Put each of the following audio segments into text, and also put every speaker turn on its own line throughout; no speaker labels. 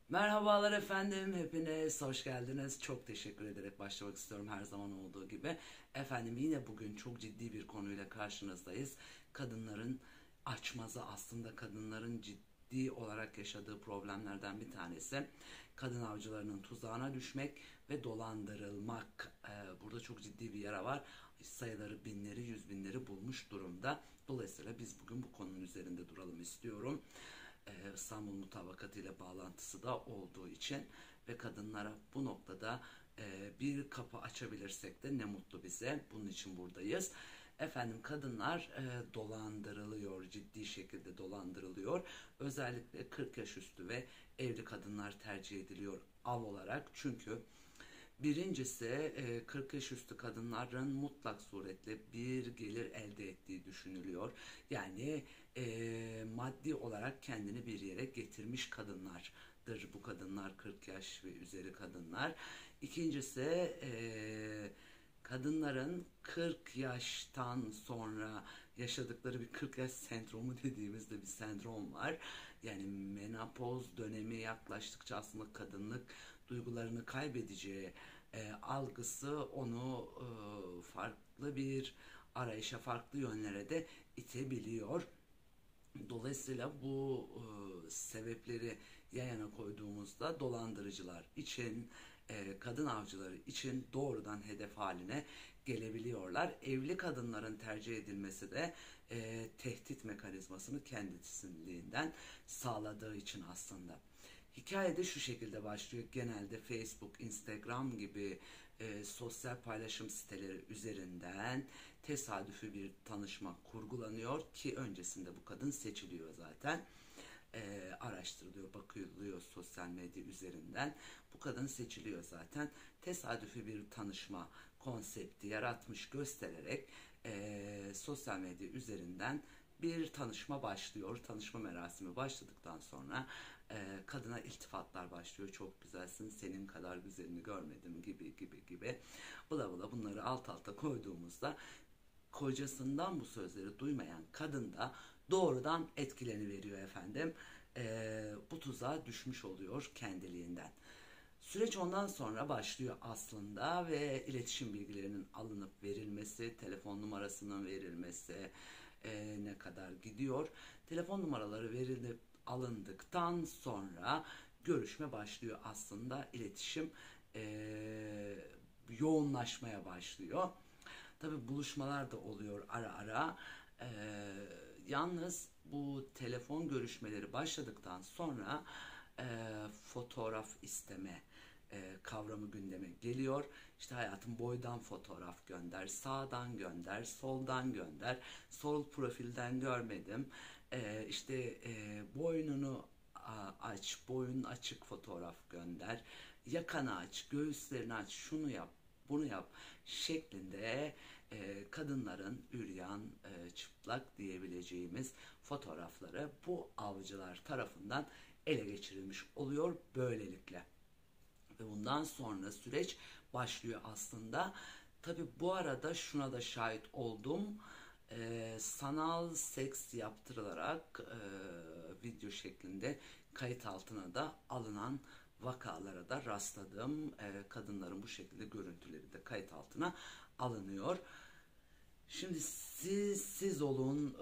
Merhabalar efendim, hepiniz hoş geldiniz. Çok teşekkür ederek başlamak istiyorum her zaman olduğu gibi. Efendim yine bugün çok ciddi bir konuyla karşınızdayız. Kadınların açmazı aslında kadınların ciddi olarak yaşadığı problemlerden bir tanesi. Kadın avcılarının tuzağına düşmek ve dolandırılmak. Burada çok ciddi bir yara var. Sayıları binleri, yüz binleri bulmuş durumda. Dolayısıyla biz bugün bu konunun üzerinde duralım istiyorum. İstanbul Mutabakatı ile bağlantısı da olduğu için ve kadınlara bu noktada bir kapı açabilirsek de ne mutlu bize. Bunun için buradayız. Efendim kadınlar dolandırılıyor, ciddi şekilde dolandırılıyor. Özellikle 40 yaş üstü ve evli kadınlar tercih ediliyor av olarak. Çünkü birincisi 40 yaş üstü kadınların mutlak suretle bir gelir elde ettiği düşünülüyor. Yani maddi olarak kendini bir yere getirmiş kadınlardır bu kadınlar 40 yaş ve üzeri kadınlar. İkincisi kadınların 40 yaştan sonra yaşadıkları bir 40 yaş sendromu dediğimiz de bir sendrom var. Yani menopoz dönemi yaklaştıkça aslında kadınlık duygularını kaybedeceği algısı onu farklı bir arayışa, farklı yönlere de itebiliyor. Dolayısıyla bu sebepleri yan yana koyduğumuzda dolandırıcılar için, kadın avcıları için doğrudan hedef haline gelebiliyorlar. Evli kadınların tercih edilmesi de tehdit mekanizmasını kendisiliğinden sağladığı için aslında. Hikaye de şu şekilde başlıyor. Genelde Facebook, Instagram gibi sosyal paylaşım siteleri üzerinden tesadüfi bir tanışma kurgulanıyor ki öncesinde bu kadın seçiliyor zaten. Araştırılıyor, bakılıyor sosyal medya üzerinden. Bu kadın seçiliyor zaten. Tesadüfi bir tanışma konsepti yaratmış göstererek sosyal medya üzerinden bir tanışma başlıyor. Tanışma merasimi başladıktan sonra kadına iltifatlar başlıyor. Çok güzelsin, senin kadar güzelini görmedim gibi gibi gibi. Bula bula bunları alt alta koyduğumuzda kocasından bu sözleri duymayan kadın da doğrudan etkileniveriyor efendim. Bu tuzağa düşmüş oluyor kendiliğinden. Süreç ondan sonra başlıyor aslında ve iletişim bilgilerinin alınıp verilmesi, telefon numarasının verilmesi ne kadar gidiyor. Telefon numaraları verilip alındıktan sonra görüşme başlıyor aslında iletişim yoğunlaşmaya başlıyor. Tabi buluşmalar da oluyor ara ara. Ee, Yalnız bu telefon görüşmeleri başladıktan sonra e, fotoğraf isteme kavramı gündeme geliyor. İşte hayatım boydan fotoğraf gönder, sağdan gönder, soldan gönder, sol profilden görmedim. İşte boynunu aç, boyun açık fotoğraf gönder, yakanı aç, göğüslerini aç, şunu yap, bunu yap şeklinde kadınların üryan, çıplak diyebileceğimiz fotoğrafları bu avcılar tarafından ele geçirilmiş oluyor böylelikle. Ve bundan sonra süreç başlıyor aslında. Tabi bu arada şuna da şahit oldum. Sanal seks yaptırılarak video şeklinde kayıt altına da alınan vakalara da rastladım. Kadınların bu şekilde görüntüleri de kayıt altına alınıyor. Şimdi siz olun,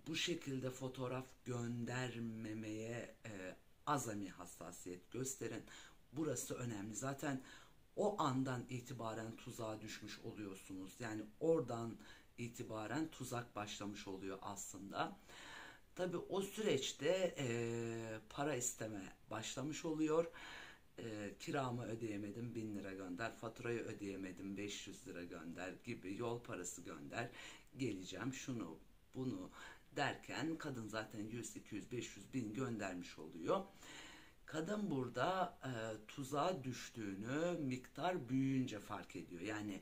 bu şekilde fotoğraf göndermemeye azami hassasiyet gösterin. Burası önemli. Zaten o andan itibaren tuzağa düşmüş oluyorsunuz. Yani oradan itibaren tuzak başlamış oluyor aslında. Tabii o süreçte para isteme başlamış oluyor. Kiramı ödeyemedim 1.000 lira gönder, faturayı ödeyemedim 500 lira gönder gibi yol parası gönder, geleceğim şunu bunu derken kadın zaten 100, 200, 500 bin göndermiş oluyor. Kadın burada tuzağa düştüğünü miktar büyüyünce fark ediyor. Yani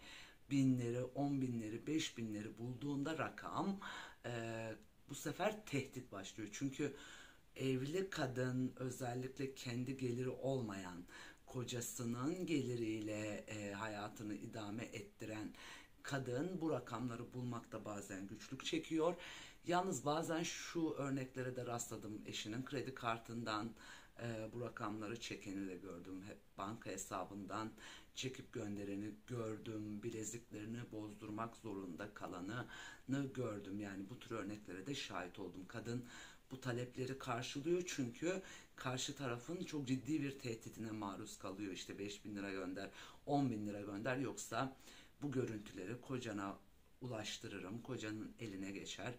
binleri, 10.000'leri, 5.000'leri bulduğunda rakam bu sefer tehdit başlıyor. Çünkü evli kadın özellikle kendi geliri olmayan kocasının geliriyle hayatını idame ettiren kadın bu rakamları bulmakta bazen güçlük çekiyor. Yalnız bazen şu örneklere de rastladım. Eşinin kredi kartından Bu rakamları çekeni de gördüm. Hep banka hesabından çekip göndereni gördüm. Bileziklerini bozdurmak zorunda kalanı gördüm. Yani bu tür örneklere de şahit oldum. Kadın bu talepleri karşılıyor çünkü karşı tarafın çok ciddi bir tehditine maruz kalıyor. İşte 5.000 lira gönder, 10.000 lira gönder, yoksa bu görüntüleri kocana ulaştırırım, kocanın eline geçer,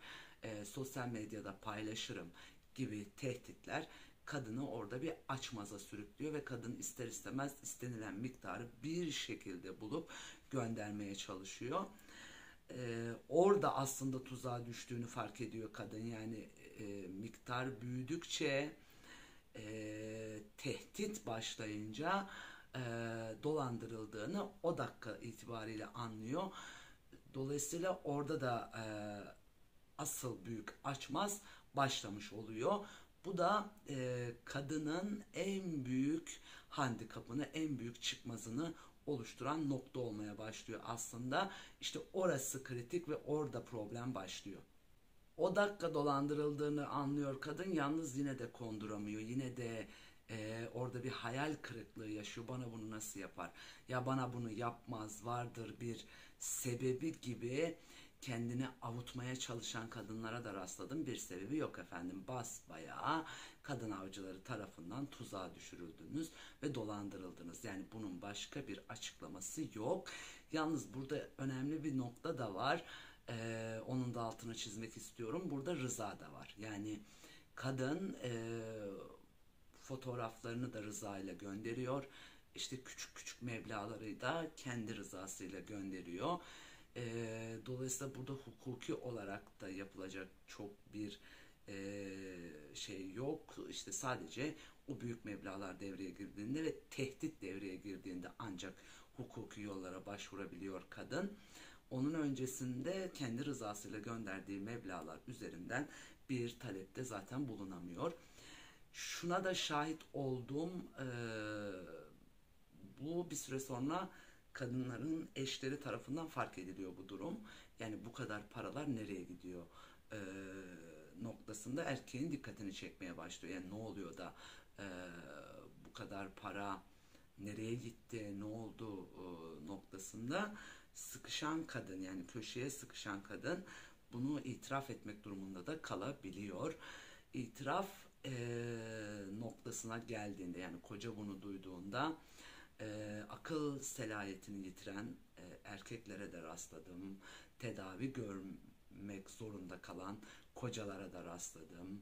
sosyal medyada paylaşırım gibi tehditler kadını orada bir açmaza sürüklüyor ve kadın ister istemez istenilen miktarı bir şekilde bulup göndermeye çalışıyor. Orada aslında tuzağa düştüğünü fark ediyor kadın. Yani miktar büyüdükçe, tehdit başlayınca dolandırıldığını o dakika itibariyle anlıyor. Dolayısıyla orada da asıl büyük açmaz başlamış oluyor. Bu da kadının en büyük handikapını, en büyük çıkmazını oluşturan nokta olmaya başlıyor aslında. İşte orası kritik ve orada problem başlıyor. O dakika dolandırıldığını anlıyor kadın, yalnız yine de konduramıyor. Yine de orada bir hayal kırıklığı yaşıyor. Bana bunu nasıl yapar? Ya bana bunu yapmaz, vardır bir sebebi gibi kendini avutmaya çalışan kadınlara da rastladım. Bir sebebi yok efendim. Basbayağı kadın avcıları tarafından tuzağa düşürüldünüz ve dolandırıldınız. Yani bunun başka bir açıklaması yok. Yalnız burada önemli bir nokta da var. Onun da altını çizmek istiyorum. Burada rıza da var. Yani kadın fotoğraflarını da rıza ile gönderiyor. İşte küçük küçük meblağları da kendi rızasıyla gönderiyor. Dolayısıyla burada hukuki olarak da yapılacak çok bir şey yok. İşte sadece o büyük meblağlar devreye girdiğinde ve tehdit devreye girdiğinde ancak hukuki yollara başvurabiliyor kadın. Onun öncesinde kendi rızasıyla gönderdiği meblağlar üzerinden bir talepte zaten bulunamıyor. Şuna da şahit oldum. Bu bir süre sonra kadınların eşleri tarafından fark ediliyor bu durum. Yani bu kadar paralar nereye gidiyor e, noktasında erkeğin dikkatini çekmeye başlıyor. Yani ne oluyor da e, bu kadar para nereye gitti, ne oldu noktasında sıkışan kadın, yani köşeye sıkışan kadın bunu itiraf etmek durumunda da kalabiliyor. İtiraf noktasına geldiğinde, yani koca bunu duyduğunda akıl selayetini yitiren erkeklere de rastladım. Tedavi görmek zorunda kalan kocalara da rastladım.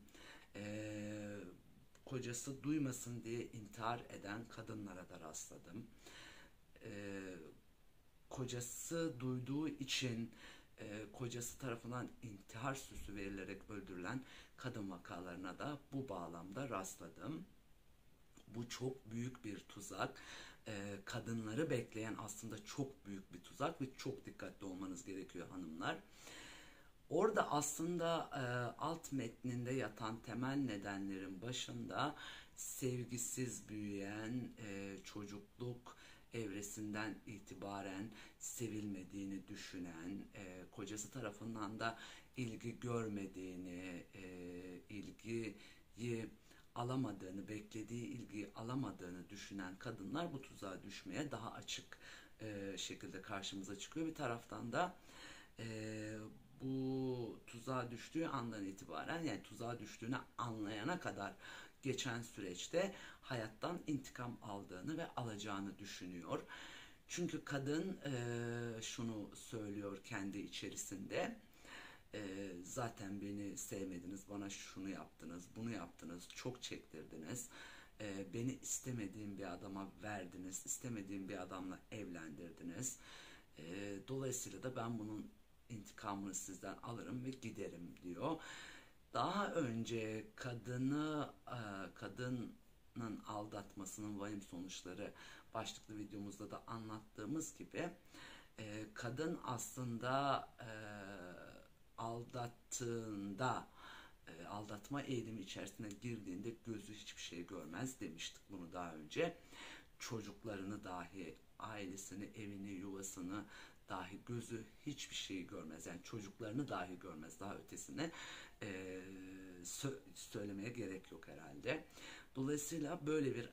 Kocası duymasın diye intihar eden kadınlara da rastladım. Kocası duyduğu için kocası tarafından intihar süsü verilerek öldürülen kadın vakalarına da bu bağlamda rastladım. Bu çok büyük bir tuzak. Kadınları bekleyen aslında çok büyük bir tuzak ve çok dikkatli olmanız gerekiyor hanımlar. Orada aslında alt metninde yatan temel nedenlerin başında sevgisiz büyüyen, çocukluk evresinden itibaren sevilmediğini düşünen, kocası tarafından da ilgi görmediğini, ilgiyi alamadığını, beklediği ilgiyi alamadığını düşünen kadınlar bu tuzağa düşmeye daha açık şekilde karşımıza çıkıyor. Bir taraftan da bu tuzağa düştüğü andan itibaren, yani tuzağa düştüğünü anlayana kadar geçen süreçte hayattan intikam aldığını ve alacağını düşünüyor. Çünkü kadın şunu söylüyor kendi içerisinde: zaten beni sevmediniz, bana şunu yaptınız, bunu yaptınız, çok çektirdiniz, beni istemediğim bir adama verdiniz, istemediğim bir adamla evlendirdiniz. Dolayısıyla da ben bunun intikamını sizden alırım ve giderim diyor. Daha önce kadının aldatmasının vahim sonuçları başlıklı videomuzda da anlattığımız gibi kadın aslında aldattığında, aldatma eğilimi içerisine girdiğinde gözü hiçbir şey görmez demiştik bunu daha önce. Çocuklarını dahi, ailesini, evini, yuvasını dahi gözü hiçbir şeyi görmez. Yani çocuklarını dahi görmez. Daha ötesine söylemeye gerek yok herhalde. Dolayısıyla böyle bir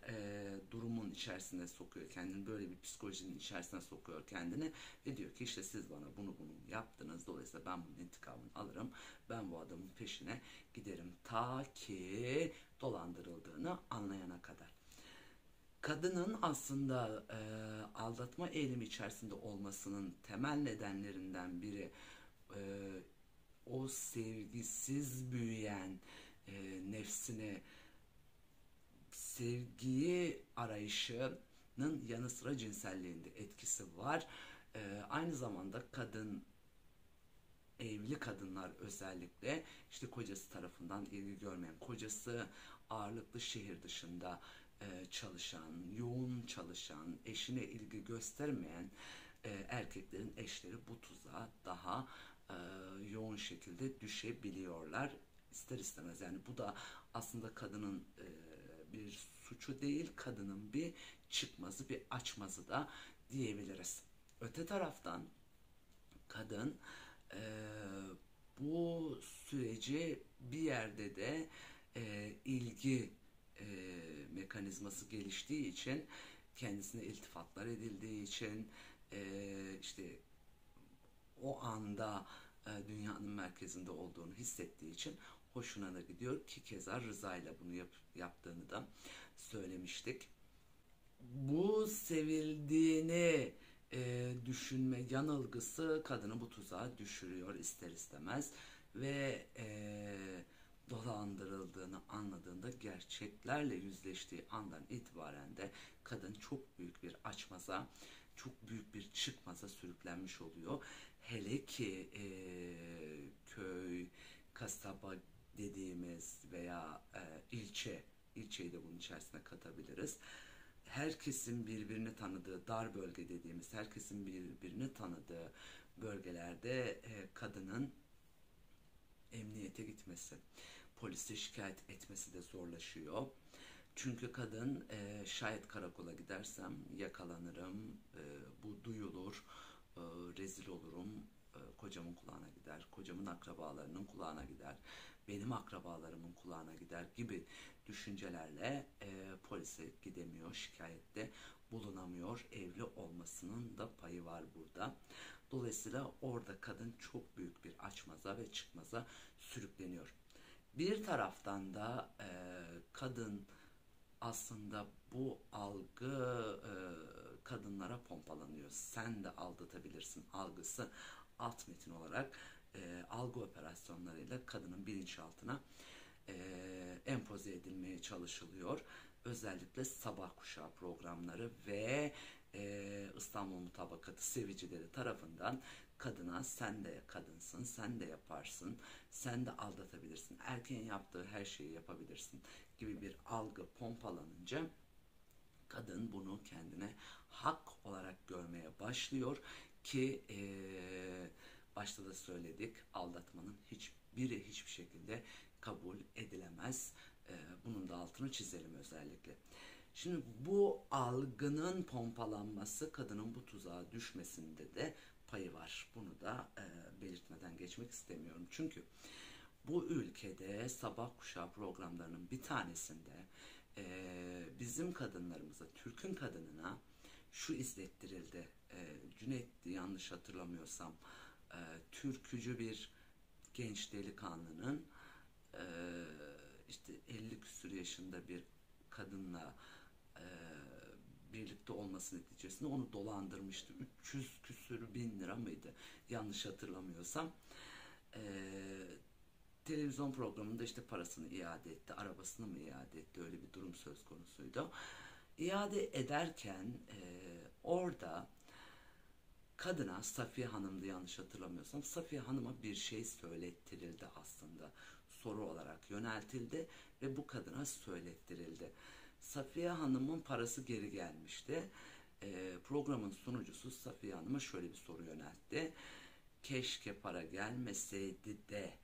durumun içerisine sokuyor kendini, böyle bir psikolojinin içerisine sokuyor kendini ve diyor ki işte siz bana bunu yaptınız, dolayısıyla ben bunun intikamını alırım, ben bu adamın peşine giderim, ta ki dolandırıldığını anlayana kadar. Kadının aslında aldatma eğilimi içerisinde olmasının temel nedenlerinden biri e, o sevgisiz büyüyen nefsine sevgiyi arayışının yanı sıra cinselliğinde etkisi var. Aynı zamanda evli kadınlar özellikle işte kocası tarafından ilgi görmeyen, kocası ağırlıklı şehir dışında çalışan, yoğun çalışan, eşine ilgi göstermeyen erkeklerin eşleri bu tuzağa daha e, yoğun şekilde düşebiliyorlar ister istemez. Yani bu da aslında kadının bir suçu değil, kadının bir çıkmazı, bir açmazı da diyebiliriz. Öte taraftan kadın e, bu süreci bir yerde de ilgi mekanizması geliştiği için, kendisine iltifatlar edildiği için, işte o anda dünyanın merkezinde olduğunu hissettiği için hoşuna da gidiyor ki keza Rıza ile bunu yaptığını da söylemiştik. Bu sevildiğini düşünme yanılgısı kadını bu tuzağa düşürüyor ister istemez ve dolandırıldığını anladığında, gerçeklerle yüzleştiği andan itibaren de kadın çok büyük bir açmaza, çok büyük bir çıkmaza sürüklenmiş oluyor. Hele ki köy, kasaba dediğimiz veya ilçeyi de bunun içerisine katabiliriz. Herkesin birbirini tanıdığı, dar bölge dediğimiz, herkesin birbirini tanıdığı bölgelerde kadının emniyete gitmesi, polise şikayet etmesi de zorlaşıyor. Çünkü kadın şayet karakola gidersem yakalanırım, bu duyulur, rezil olurum, kocamın kulağına gider, kocamın akrabalarının kulağına gider, benim akrabalarımın kulağına gider gibi düşüncelerle polise gidemiyor, şikayette bulunamıyor. Evli olmasının da payı var burada. Dolayısıyla orada kadın çok büyük bir açmaza ve çıkmaza sürükleniyor. Bir taraftan da kadın aslında bu algı kadınlara pompalanıyor. Sen de aldatabilirsin algısı alt metin olarak algı operasyonlarıyla kadının bilinçaltına empoze edilmeye çalışılıyor. Özellikle sabah kuşağı programları ve İstanbul Mutabakatı sevicileri tarafından kadına sen de kadınsın, sen de yaparsın, sen de aldatabilirsin, erkeğin yaptığı her şeyi yapabilirsin gibi bir algı pompalanınca kadın bunu kendine hak olarak görmeye başlıyor ki başta da söyledik, aldatmanın hiçbir şekilde kabul edilemez. Bunun da altını çizelim özellikle. Şimdi bu algının pompalanması kadının bu tuzağa düşmesinde de payı var. Bunu da belirtmeden geçmek istemiyorum. Çünkü bu ülkede sabah kuşağı programlarının bir tanesinde bizim kadınlarımıza, Türk'ün kadınına şu izlettirildi. Cüneyt'ti yanlış hatırlamıyorsam. Türkücü bir genç delikanlının e, işte 50 küsur yaşında bir kadınla e, birlikte olması neticesinde onu dolandırmıştı. 300 küsür bin lira mıydı? Yanlış hatırlamıyorsam. E, Televizyon programında işte parasını iade etti, arabasını mı iade etti, öyle bir durum söz konusuydu. İade ederken orada kadına, Safiye Hanım'dı yanlış hatırlamıyorsam, Safiye Hanım'a bir şey söylettirildi aslında. Soru olarak yöneltildi ve bu kadına söylettirildi. Safiye Hanım'ın parası geri gelmişti. Programın sunucusu Safiye Hanım'a şöyle bir soru yöneltti. Keşke para gelmeseydi de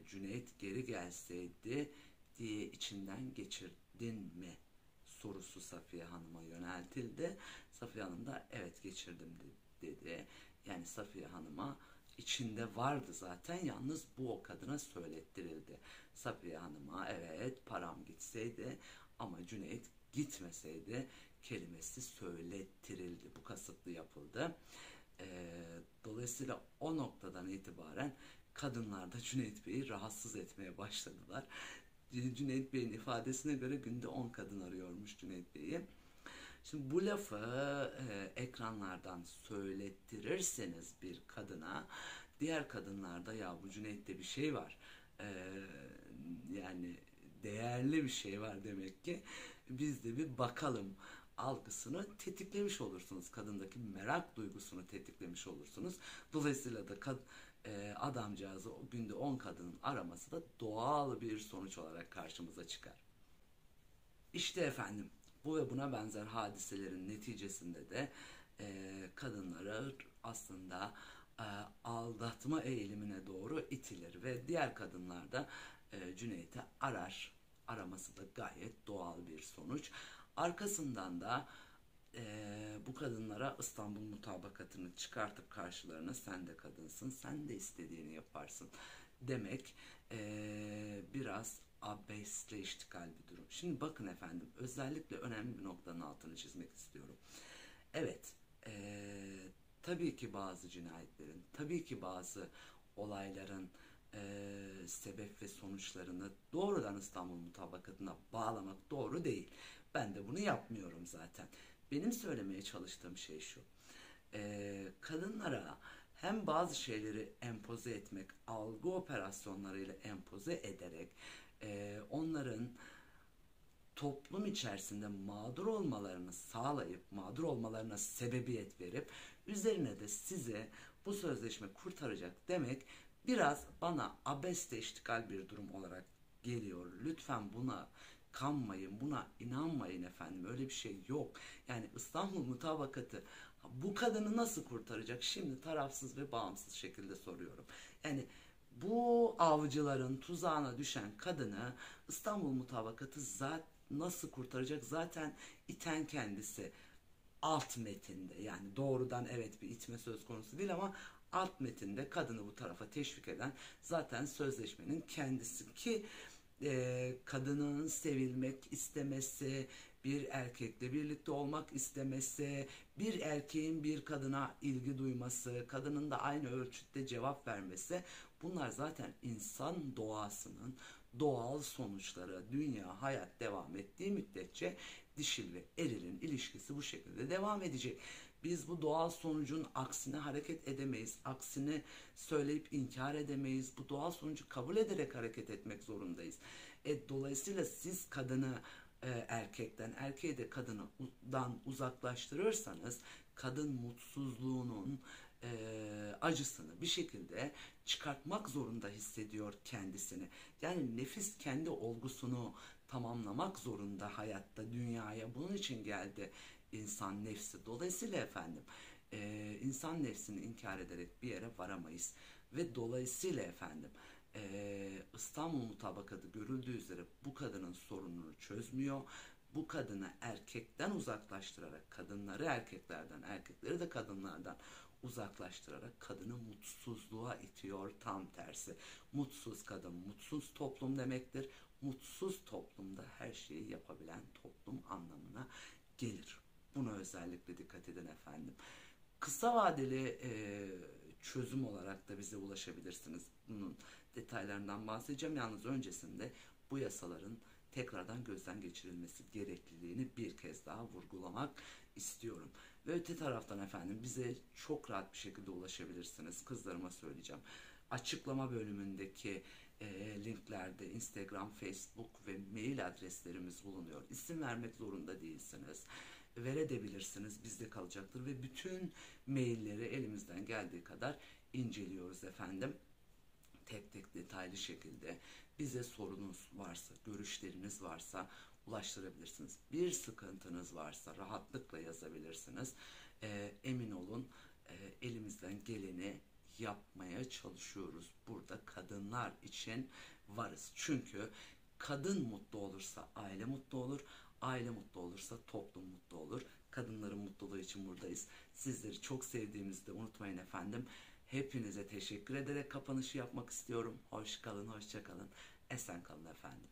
Cüneyt geri gelseydi diye içinden geçirdin mi sorusu Safiye Hanım'a yöneltildi. Safiye Hanım da evet geçirdim dedi. Yani Safiye Hanım'a içinde vardı zaten, yalnız bu o kadına söylettirildi. Safiye Hanım'a evet param gitseydi ama Cüneyt gitmeseydi kelimesi söylettirildi. Bu kasıtlı yapıldı. Dolayısıyla o noktadan itibaren kadınlar da Cüneyt Bey'i rahatsız etmeye başladılar. Cüneyt Bey'in ifadesine göre günde 10 kadın arıyormuş Cüneyt Bey'i. Şimdi bu lafı ekranlardan söylettirirseniz bir kadına, diğer kadınlarda ya bu Cüneyt'te bir şey var, e, yani değerli bir şey var demek ki, biz de bir bakalım algısını tetiklemiş olursunuz. Kadındaki merak duygusunu tetiklemiş olursunuz. Dolayısıyla da adamcağızı o günde 10 kadının araması da doğal bir sonuç olarak karşımıza çıkar. İşte efendim, bu ve buna benzer hadiselerin neticesinde de kadınları aslında e, aldatma eğilimine doğru itilir ve diğer kadınlar da Cüneyt'i arar. Araması da gayet doğal bir sonuç. Arkasından da bu kadınlara İstanbul Mutabakatı'nı çıkartıp karşılarına sen de kadınsın, sen de istediğini yaparsın demek biraz abesle iştikal bir durum. Şimdi bakın efendim, özellikle önemli bir noktanın altını çizmek istiyorum. Evet, tabii ki bazı cinayetlerin, tabii ki bazı olayların sebep ve sonuçlarını doğrudan İstanbul Mutabakatı'na bağlamak doğru değil. Ben de bunu yapmıyorum zaten. Benim söylemeye çalıştığım şey şu. Kadınlara hem bazı şeyleri empoze etmek, algı operasyonlarıyla empoze ederek onların toplum içerisinde mağdur olmalarını sağlayıp, mağdur olmalarına sebebiyet verip, üzerine de size bu sözleşme kurtaracak demek biraz bana abeste iştikal bir durum olarak geliyor. Lütfen buna kanmayın, buna inanmayın efendim. Öyle bir şey yok. Yani İstanbul Mutabakatı bu kadını nasıl kurtaracak? Şimdi tarafsız ve bağımsız şekilde soruyorum. Yani bu avcıların tuzağına düşen kadını İstanbul Mutabakatı nasıl kurtaracak? Zaten iten kendisi alt metinde, yani doğrudan evet bir itme söz konusu değil ama alt metinde kadını bu tarafa teşvik eden zaten sözleşmenin kendisi ki kadının sevilmek istemesi, bir erkekle birlikte olmak istemesi, bir erkeğin bir kadına ilgi duyması, kadının da aynı ölçütte cevap vermesi, bunlar zaten insan doğasının doğal sonuçları. Dünya hayat devam ettiği müddetçe dişil ve erilin ilişkisi bu şekilde devam edecek. Biz bu doğal sonucun aksine hareket edemeyiz. Aksini söyleyip inkar edemeyiz. Bu doğal sonucu kabul ederek hareket etmek zorundayız. Dolayısıyla siz kadını erkekten, erkeği de kadından uzaklaştırırsanız kadın mutsuzluğunun acısını bir şekilde çıkartmak zorunda hissediyor kendisini. Yani nefis kendi olgusunu tamamlamak zorunda hayatta, dünyaya. Bunun için geldi insan nefsi. Dolayısıyla efendim insan nefsini inkar ederek bir yere varamayız. Ve dolayısıyla efendim İstanbul Mutabakatı görüldüğü üzere bu kadının sorununu çözmüyor. Bu kadını erkekten uzaklaştırarak, kadınları erkeklerden, erkekleri de kadınlardan uzaklaştırarak kadını mutsuzluğa itiyor, tam tersi. Mutsuz kadın, mutsuz toplum demektir. Mutsuz toplumda her şeyi yapabilen toplum anlamına gelir. Buna özellikle dikkat edin efendim. Kısa vadeli çözüm olarak da bize ulaşabilirsiniz. Bunun detaylarından bahsedeceğim. Yalnız öncesinde bu yasaların tekrardan gözden geçirilmesi gerekliliğini bir kez daha vurgulamak istiyorum. Ve öte taraftan efendim bize çok rahat bir şekilde ulaşabilirsiniz. Kızlarıma söyleyeceğim. Açıklama bölümündeki linklerde Instagram, Facebook ve mail adreslerimiz bulunuyor. İsim vermek zorunda değilsiniz. Verebilirsiniz, bizde kalacaktır ve bütün mailleri elimizden geldiği kadar inceliyoruz efendim. Tek tek detaylı şekilde bize sorunuz varsa, görüşleriniz varsa ulaştırabilirsiniz. Bir sıkıntınız varsa rahatlıkla yazabilirsiniz. Emin olun elimizden geleni yapmaya çalışıyoruz. Burada kadınlar için varız. Çünkü kadın mutlu olursa aile mutlu olur. Aile mutlu olursa toplum mutlu olur. Kadınların mutluluğu için buradayız. Sizleri çok sevdiğimizi de unutmayın efendim. Hepinize teşekkür ederek kapanışı yapmak istiyorum. Hoş kalın, hoşça kalın. Esen kalın efendim.